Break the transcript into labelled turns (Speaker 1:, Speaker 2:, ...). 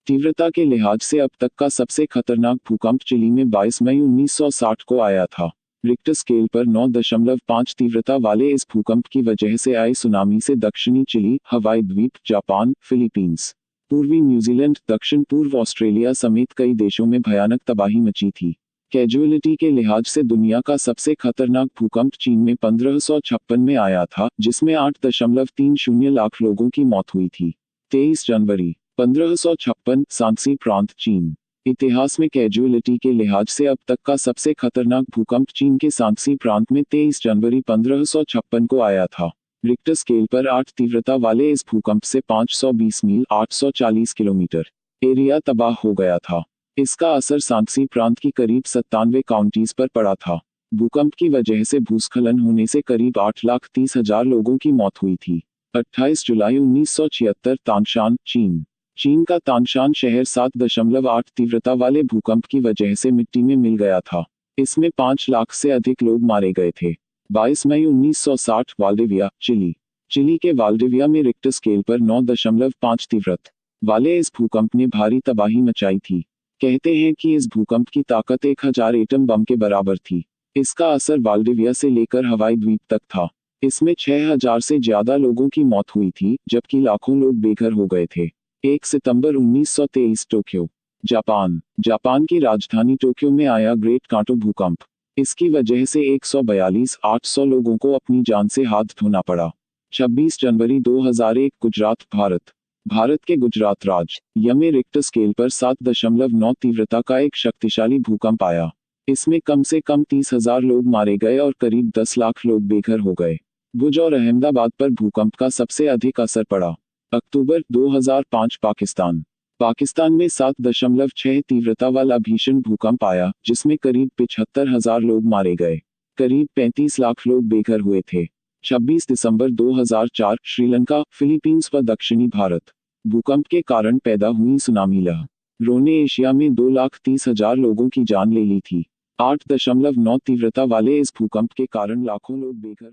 Speaker 1: तीव्रता के लिहाज से अब तक का सबसे खतरनाक भूकंप चिली में 22 मई 1960 को आया था। रिक्टर स्केल पर 9.5 तीव्रता वाले इस भूकंप की वजह से आई सुनामी से दक्षिणी चिली, हवाई द्वीप, जापान, फिलीपींस, पूर्वी न्यूजीलैंड, दक्षिण पूर्व ऑस्ट्रेलिया समेत कई देशों में भयानक तबाही मची थी। कैजुअलिटी के लिहाज से दुनिया का सबसे खतरनाक भूकंप चीन में 1556 में आया था, जिसमें 8.30 लाख लोगों की मौत हुई थी। 23 जनवरी 1556, सांक्सी प्रांत, चीन। इतिहास में कैजुअलिटी के लिहाज से अब तक का सबसे खतरनाक भूकंप चीन के सांक्सी प्रांत में 23 जनवरी 1556 को आया था। रिक्टर स्केल पर 8 तीव्रता वाले इस भूकंप से 520 मील 840 किलोमीटर एरिया तबाह हो गया था। इसका असर सांक्सी प्रांत की करीब 97 काउंटीज पर पड़ा था। भूकंप की वजह से भूस्खलन होने से करीब 8,30,000 लोगों की मौत हुई थी। 28 जुलाई 1976, तांशान, चीन। चीन का तांशान शहर 7.8 तीव्रता वाले भूकंप की वजह से मिट्टी में मिल गया था। इसमें 5 लाख से अधिक लोग मारे गए थे। 22 मई 1960, वाल्डिविया, चिली। चिली के वाल्डिविया में रिक्टर स्केल पर 9.5 तीव्रता वाले इस भूकंप ने भारी तबाही मचाई थी। कहते हैं कि इस भूकंप की ताकत 1000 एटम बम के बराबर थी। इसका असर वाल्डिविया से लेकर हवाई द्वीप तक था। इसमें 6000 से ज्यादा लोगों की मौत हुई थी, जबकि लाखों लोग बेघर हो गए थे। 1 सितंबर 1923, टोक्यो, जापान। जापान की राजधानी टोक्यो में आया ग्रेट कांटो भूकंप। इसकी वजह से 142,800 लोगों को अपनी जान से हाथ धोना पड़ा। 26 जनवरी 2001, गुजरात, भारत। भारत के गुजरात राज्य में रिक्टर स्केल पर 7.9 तीव्रता का एक शक्तिशाली भूकंप आया। इसमें कम से कम 30,000 लोग मारे गए और करीब 10 लाख लोग बेघर हो गए। भुज और अहमदाबाद पर भूकंप का सबसे अधिक असर पड़ा। अक्टूबर 2005, पाकिस्तान। पाकिस्तान में 7.6 तीव्रता वाला भीषण भूकंप आया, जिसमें करीब 75,000 लोग मारे गए। करीब 35 लाख लोग बेघर हुए थे। 26 दिसंबर 2004, श्रीलंका, फिलीपींस व दक्षिणी भारत। भूकंप के कारण पैदा हुई सुनामी लहरों ने एशिया में 2,30,000 लोगों की जान ले ली थी। 8.9 तीव्रता वाले इस भूकंप के कारण लाखों लोग बेघर